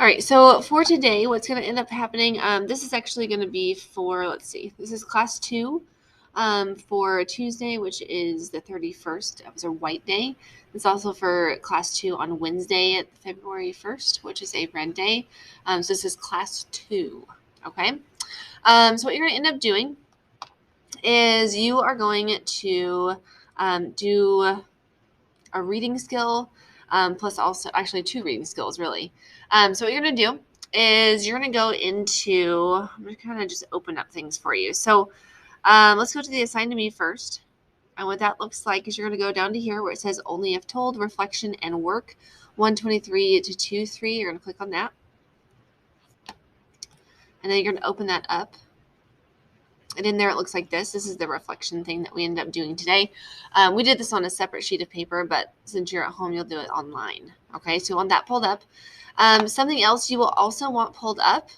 All right, so for today, what's going to end up happening, this is actually going to be for, let's see, this is class 2 for Tuesday, which is the 31st. It was a white day. It's also for class 2 on Wednesday, February 1st, which is a red day. So this is class 2, okay? So what you're going to end up doing is you are going to do a reading skill, plus also actually 2 reading skills, really. So what you're going to do is you're going to go into, I'm going to kind of just open up things for you. So let's go to the assign to me first. And what that looks like is you're going to go down to here where it says only if told, reflection and work, 123 to 23. You're going to click on that. And then you're going to open that up. And in there, it looks like this. This is the reflection thing that we ended up doing today. We did this on a separate sheet of paper, but since you're at home, you'll do it online. Okay, so you want that pulled up. Something else you will also want pulled up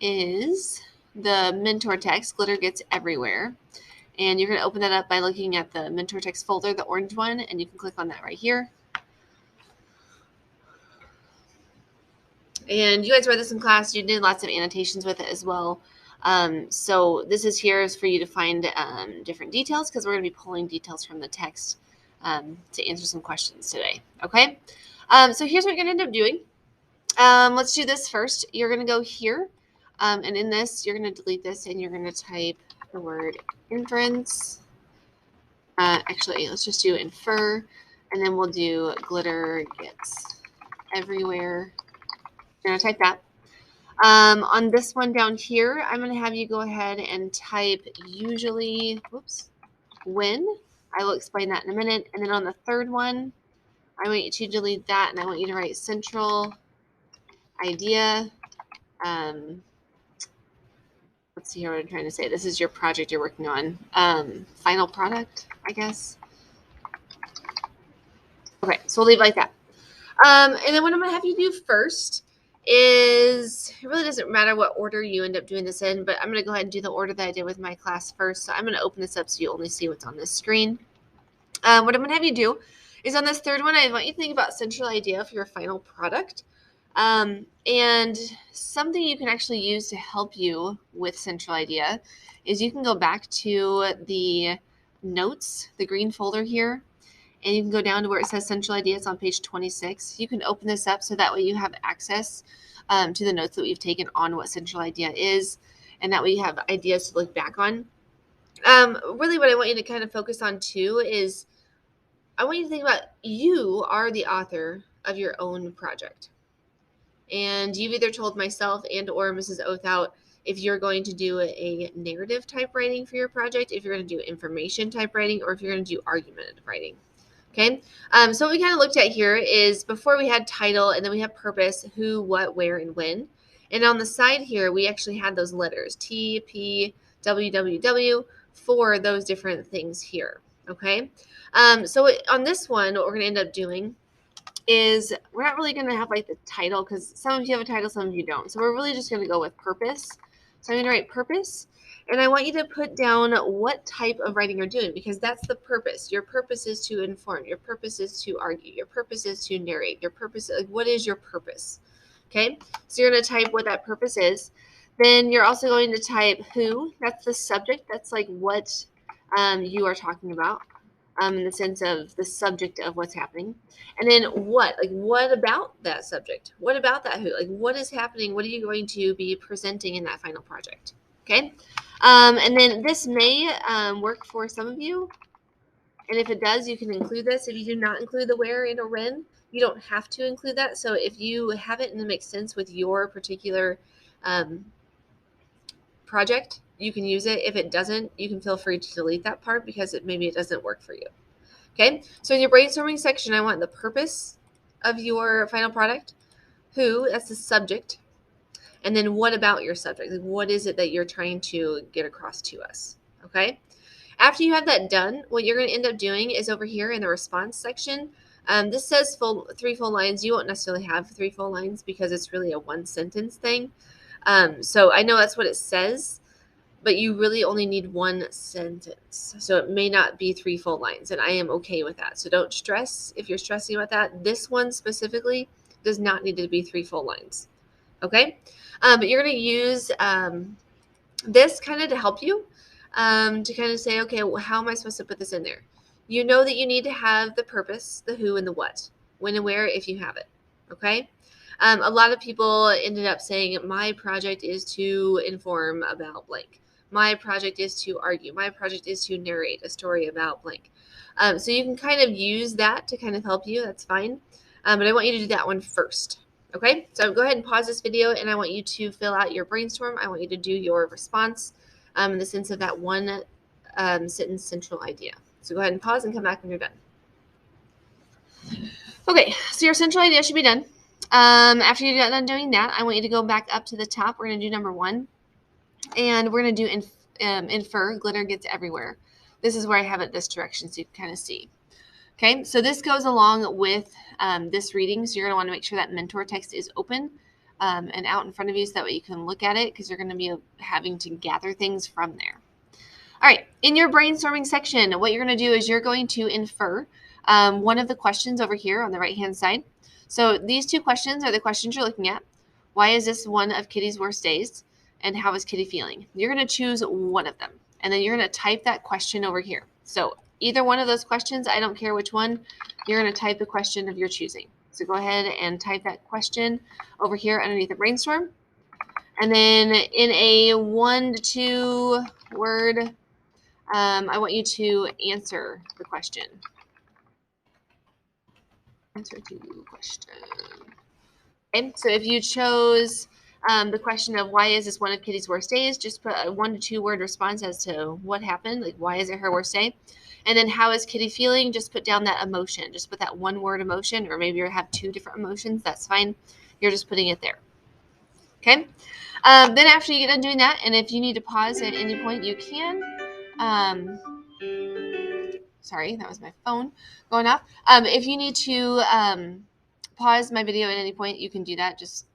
is the mentor text, Glitter Gets Everywhere. And you're going to open that up by looking at the mentor text folder, the orange one, and you can click on that right here. And you guys read this in class. You did lots of annotations with it as well. So this is here is for you to find different details because we're going to be pulling details from the text to answer some questions today. Okay. So here's what you're going to end up doing. Let's do this first. You're going to go here. And in this, you're going to delete this and you're going to type the word inference. Actually, let's just do infer. And then we'll do glitter gets everywhere. You're going to type that. On this one down here, I'm going to have you go ahead and type usually, when. I will explain that in a minute. And then on the third one, I want you to delete that, and I want you to write central idea. Let's see here what I'm trying to say. This is your project you're working on. Final product, I guess. Okay, so we'll leave it like that. And then what I'm going to have you do first is, it really doesn't matter what order you end up doing this in, but I'm going to go ahead and do the order that I did with my class first. So I'm going to open this up so you only see what's on this screen. What I'm going to have you do is on this third one, I want you to think about central idea for your final product. And something you can actually use to help you with central idea is you can go back to the notes, the green folder here, and you can go down to where it says central ideas on page 26. You can open this up so that way you have access to the notes that we've taken on what central idea is, and that way you have ideas to look back on. Really what I want you to kind of focus on too is I want you to think about you are the author of your own project. And you've either told myself and or Mrs. Othout if you're going to do a narrative type writing for your project, if you're going to do information type writing, or if you're going to do argumentative writing. Okay, so what we kind of looked at here is before we had title and then we have purpose, who, what, where, and when. And on the side here, we actually had those letters, T, P, W, W, W, for those different things here. Okay, so on this one, what we're going to end up doing is we're not really going to have like the title because some of you have a title, some of you don't. So we're really just going to go with purpose. So I'm going to write purpose. And I want you to put down what type of writing you're doing because that's the purpose. Your purpose is to inform. Your purpose is to argue. Your purpose is to narrate. Your purpose, like what is your purpose? Okay, so you're going to type what that purpose is. Then you're also going to type who. That's the subject. That's like what you are talking about in the sense of the subject of what's happening. And then what? Like what about that subject? What about that who? Like what is happening? What are you going to be presenting in that final project? Okay. And then this may work for some of you. And if it does, you can include this. If you do not include the where and or when, you don't have to include that. So if you have it and it makes sense with your particular project, you can use it. If it doesn't, you can feel free to delete that part because maybe it doesn't work for you. Okay, so in your brainstorming section, I want the purpose of your final product, who, that's the subject, and then what about your subject? Like what is it that you're trying to get across to us? Okay, after you have that done, what you're going to end up doing is over here in the response section. This says 3 full lines. You won't necessarily have 3 full lines because it's really a 1 sentence thing. So I know that's what it says, but you really only need 1 sentence. So it may not be 3 full lines, and I am okay with that. So don't stress if you're stressing about that. This one specifically does not need to be 3 full lines. Okay? But you're going to use this kind of to help you to kind of say, okay, well, how am I supposed to put this in there? You know that you need to have the purpose, the who, and the what, when and where, if you have it. Okay? A lot of people ended up saying, my project is to inform about blank. My project is to argue. My project is to narrate a story about blank. So you can kind of use that to kind of help you. That's fine. But I want you to do that one first. Okay, so go ahead and pause this video, and I want you to fill out your brainstorm. I want you to do your response in the sense of that one sentence central idea. So go ahead and pause and come back when you're done. Okay, so your central idea should be done. After you're done doing that, I want you to go back up to the top. We're going to do number 1, and we're going to do infer, glitter gets everywhere. This is where I have it this direction so you can kind of see. Okay, so this goes along with this reading. So you're going to want to make sure that mentor text is open and out in front of you so that way you can look at it, because you're going to be having to gather things from there. All right, in your brainstorming section, what you're going to do is you're going to infer one of the questions over here on the right-hand side. So these 2 questions are the questions you're looking at. Why is this one of Kitty's worst days? And how is Kitty feeling? You're going to choose one of them, and then you're going to type that question over here. So either one of those questions, I don't care which one, you're going to type the question of your choosing. So go ahead and type that question over here underneath the brainstorm. And then in a 1 to 2 word, I want you to answer the question. Answer to the question. Okay, so if you chose the question of why is this one of Kitty's worst days, just put a 1 to 2 word response as to what happened, like why is it her worst day? And then how is Kitty feeling? Just put down that emotion. Just put that 1 word emotion, or maybe you have 2 different emotions. That's fine. You're just putting it there. Okay. Then after you get done doing that, and if you need to pause at any point, you can. Sorry, that was my phone going off. If you need to pause my video at any point, you can do that. Just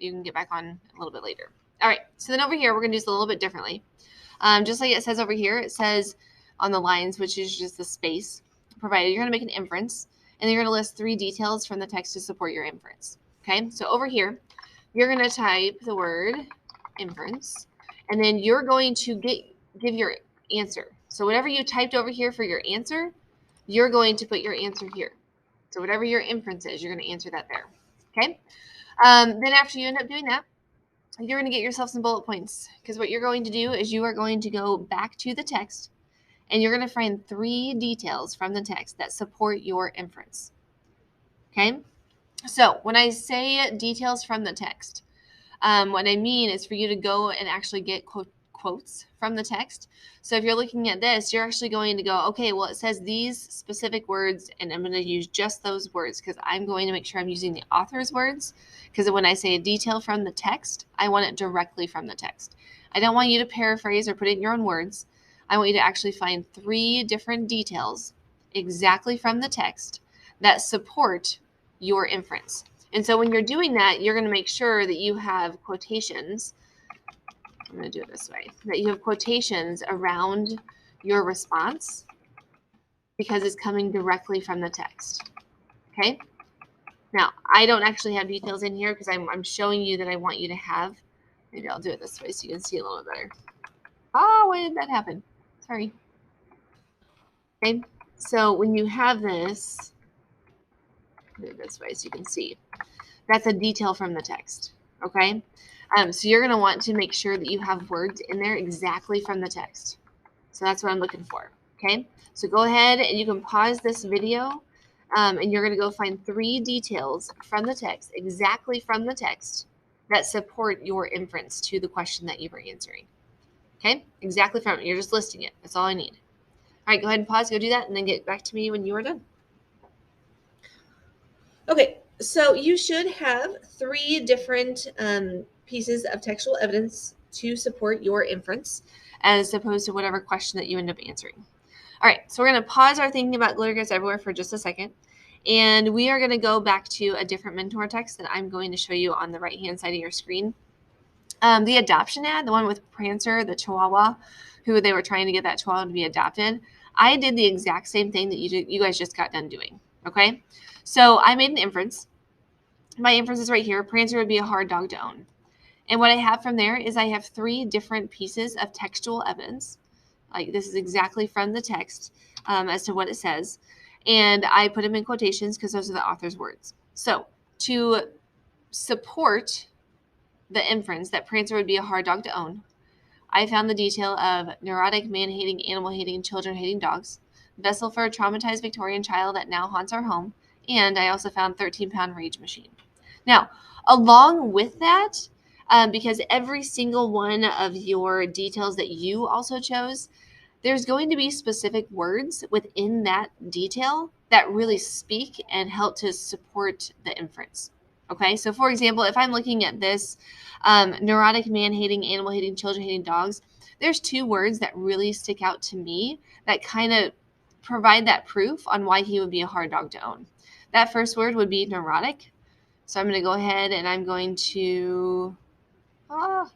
you can get back on a little bit later. All right. So then over here, we're going to do this a little bit differently. Just like it says over here, it says on the lines, which is just the space provided, you're going to make an inference, and then you're going to list 3 details from the text to support your inference. Okay, so over here, you're going to type the word inference, and then you're going to give your answer. So whatever you typed over here for your answer, you're going to put your answer here. So whatever your inference is, you're going to answer that there. Okay, then after you end up doing that, you're going to get yourself some bullet points, because what you're going to do is you are going to go back to the text, and you're going to find 3 details from the text that support your inference. Okay, so when I say details from the text, what I mean is for you to go and actually get quotes from the text. So if you're looking at this, you're actually going to go, okay, well, it says these specific words, and I'm going to use just those words, because I'm going to make sure I'm using the author's words, because when I say a detail from the text, I want it directly from the text. I don't want you to paraphrase or put it in your own words. I want you to actually find 3 different details exactly from the text that support your inference. And so when you're doing that, you're going to make sure that you have quotations. I'm going to do it this way, that you have quotations around your response, because it's coming directly from the text. Okay. Now, I don't actually have details in here because I'm showing you that I want you to have. Maybe I'll do it this way so you can see a little bit better. Oh, why did that happen? Sorry. Okay. So when you have this, do it this way so you can see. That's a detail from the text. Okay. So you're going to want to make sure that you have words in there exactly from the text. So that's what I'm looking for. Okay. So go ahead and you can pause this video, and you're going to go find 3 details from the text, exactly from the text, that support your inference to the question that you were answering. Okay. Exactly from it. You're just listing it. That's all I need. All right. Go ahead and pause. Go do that, and then get back to me when you are done. Okay. So you should have 3 different pieces of textual evidence to support your inference, as opposed to whatever question that you end up answering. All right, so we're going to pause our thinking about glitter gets everywhere for just a second, and we are going to go back to a different mentor text that I'm going to show you on the right-hand side of your screen. The adoption ad, the one with Prancer, the Chihuahua, who they were trying to get that Chihuahua to be adopted, I did the exact same thing that you guys just got done doing, okay? So I made an inference. my inference is right here. Prancer would be a hard dog to own. And what I have from there is I have 3 different pieces of textual evidence. Like this is exactly from the text as to what it says. And I put them in quotations because those are the author's words. So to support the inference that Prancer would be a hard dog to own, I found the detail of neurotic, man-hating, animal-hating, children-hating dogs, vessel for a traumatized Victorian child that now haunts our home, and I also found 13-pound rage machine. Now, along with that, because every single one of your details that you also chose, there's going to be specific words within that detail that really speak and help to support the inference. Okay, so for example, if I'm looking at this neurotic, man-hating, animal-hating, children-hating dogs, there's 2 words that really stick out to me that kind of provide that proof on why he would be a hard dog to own. That first word would be neurotic. So I'm going to go ahead and I'm going to, I'm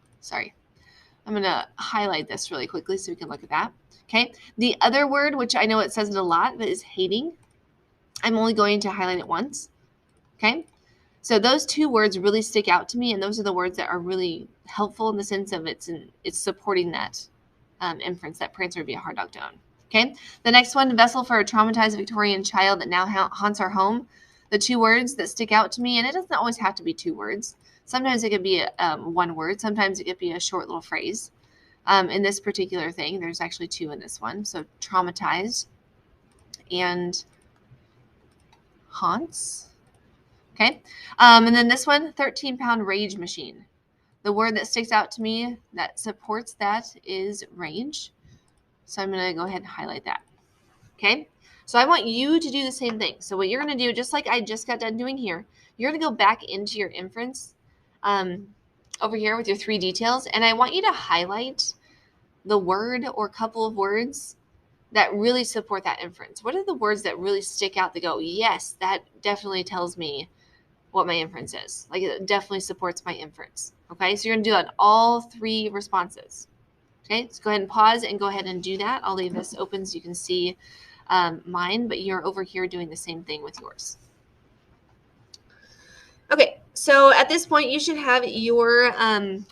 going to highlight this really quickly so we can look at that. Okay. The other word, which I know it says it a lot, but is hating. I'm only going to highlight it once. Okay. So those 2 words really stick out to me, and those are the words that are really helpful in the sense of it's supporting that inference that Prancer would be a hard dog to own. Okay. The next one, vessel for a traumatized Victorian child that now haunts our home. The 2 words that stick out to me, and it doesn't always have to be 2 words. Sometimes it could be 1 word. Sometimes it could be a short little phrase. In this particular thing, there's actually 2 in this one. So traumatized and haunts. Okay. And then this one, 13-pound rage machine. The word that sticks out to me that supports that is rage. So I'm going to go ahead and highlight that. Okay. So I want you to do the same thing. So what you're going to do, just like I just got done doing here, you're going to go back into your inference over here with your 3 details. And I want you to highlight the word or couple of words that really support that inference. What are the words that really stick out that go, yes, that definitely tells me what my inference is. Like it definitely supports my inference. Okay, so you're going to do that on all 3 responses. Okay, let's go ahead and pause and go ahead and do that. I'll leave this open so you can see mine, but you're over here doing the same thing with yours. Okay, so at this point, you should have your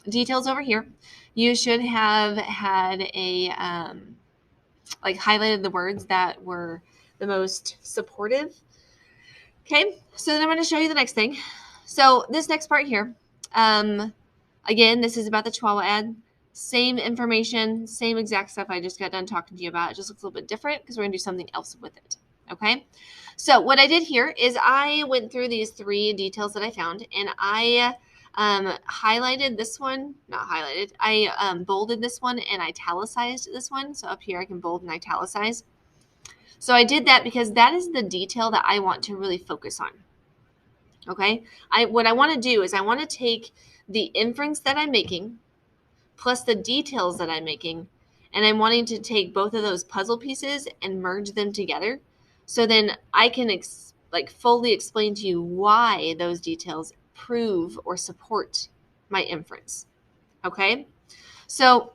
details over here. You should have had a like highlighted the words that were the most supportive. Okay, so then I'm going to show you the next thing. So this next part here, again, this is about the Chihuahua ad. Same information, same exact stuff I just got done talking to you about. It just looks a little bit different because we're going to do something else with it. Okay, so what I did here is I went through these 3 details that I found, and I highlighted this one, not highlighted, I bolded this one and italicized this one. So up here I can bold and italicize. So I did that because that is the detail that I want to really focus on. Okay, what I want to do is I want to take the inference that I'm making plus the details that I'm making, and I'm wanting to take both of those puzzle pieces and merge them together. So then I can fully explain to you why those details prove or support my inference. Okay, so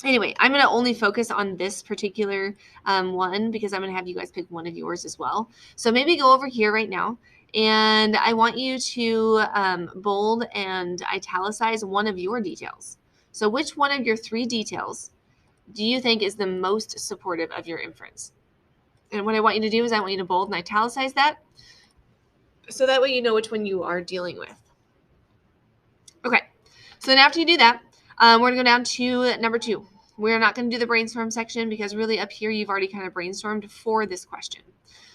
anyway, I'm going to only focus on this particular one because I'm going to have you guys pick one of yours as well. So maybe go over here right now, and I want you to bold and italicize one of your details. So which one of your 3 details do you think is the most supportive of your inference? And what I want you to do is I want you to bold and italicize that, so that way you know which one you are dealing with. Okay, so then after you do that, we're going to go down to number 2. We're not going to do the brainstorm section because really up here you've already kind of brainstormed for this question.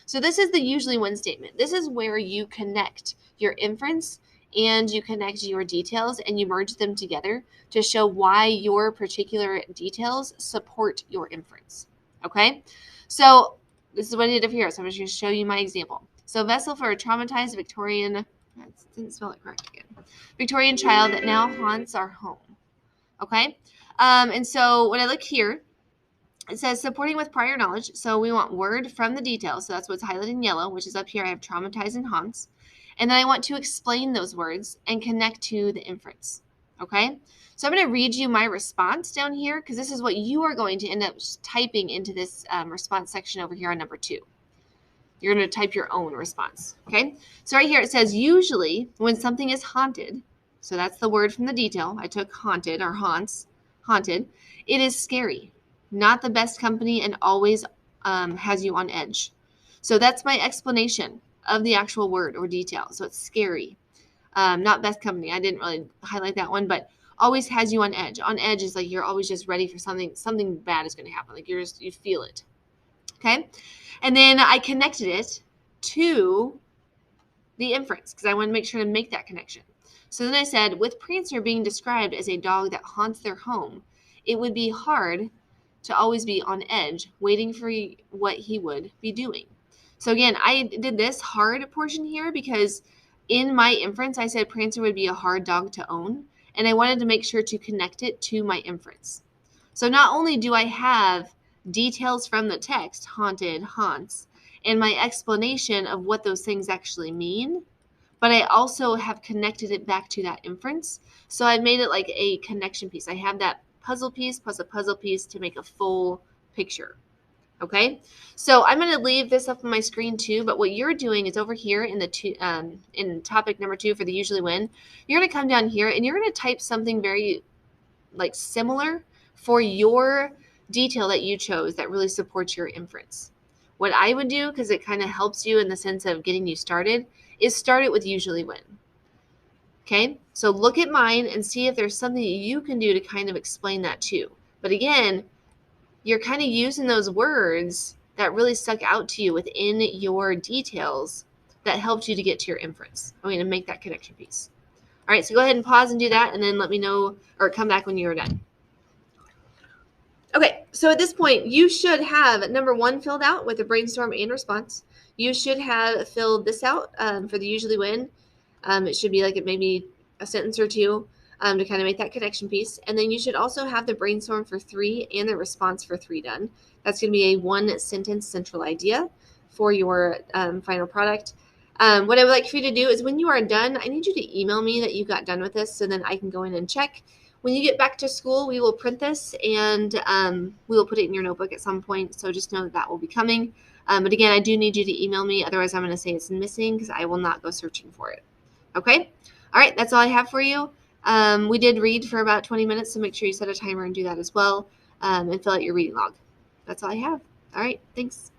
So this is the usually when statement. This is where you connect your inference and you connect your details and you merge them together to show why your particular details support your inference. Okay, so this is what I did up here. So I'm just going to show you my example. So vessel for a traumatized Victorian, I didn't spell it correct again, Victorian child that now haunts our home. Okay, and so when I look here, it says supporting with prior knowledge. So we want word from the details. So that's what's highlighted in yellow, which is up here. I have traumatized and haunts. And then I want to explain those words and connect to the inference. Okay, so I'm going to read you my response down here because this is what you are going to end up typing into this response section over here on number 2. You're going to type your own response. Okay. So right here it says usually when something is haunted, so that's the word from the detail. I took haunted or haunts, haunted. It is scary, not the best company, and always has you on edge. So that's my explanation of the actual word or detail. So it's scary, not best company. I didn't really highlight that one, but always has you on edge. On edge is like you're always just ready for something bad is going to happen. Like you feel it. Okay. And then I connected it to the inference because I want to make sure to make that connection. So then I said, with Prancer being described as a dog that haunts their home, it would be hard to always be on edge, waiting for what he would be doing. So again, I did this hard portion here because in my inference, I said Prancer would be a hard dog to own, and I wanted to make sure to connect it to my inference. So not only do I have details from the text, haunted, haunts, and my explanation of what those things actually mean, but I also have connected it back to that inference. So I made it like a connection piece. I have that puzzle piece plus a puzzle piece to make a full picture. Okay, so I'm going to leave this up on my screen too, but what you're doing is over here in the in topic number 2 for the usually win, you're going to come down here and you're going to type something very like similar for your detail that you chose that really supports your inference. What I would do, because it kind of helps you in the sense of getting you started, is start it with usually win. Okay, so look at mine and see if there's something that you can do to kind of explain that too. But again, you're kind of using those words that really stuck out to you within your details that helped you to get to your inference. I'm going to make that connection piece. All right, so go ahead and pause and do that, and then let me know or come back when you're done. Okay, so at this point, you should have number 1 filled out with a brainstorm and response. You should have filled this out for the usually win. It should be like maybe a sentence or two to kind of make that connection piece. And then you should also have the brainstorm for 3 and the response for 3 done. That's going to be a 1-sentence central idea for your final product. What I would like for you to do is when you are done, I need you to email me that you got done with this so then I can go in and check. When you get back to school, we will print this and we will put it in your notebook at some point. So just know that will be coming. But again, I do need you to email me. Otherwise, I'm going to say it's missing because I will not go searching for it. Okay? All right, that's all I have for you. We did read for about 20 minutes, so make sure you set a timer and do that as well and fill out your reading log. That's all I have. All right, thanks.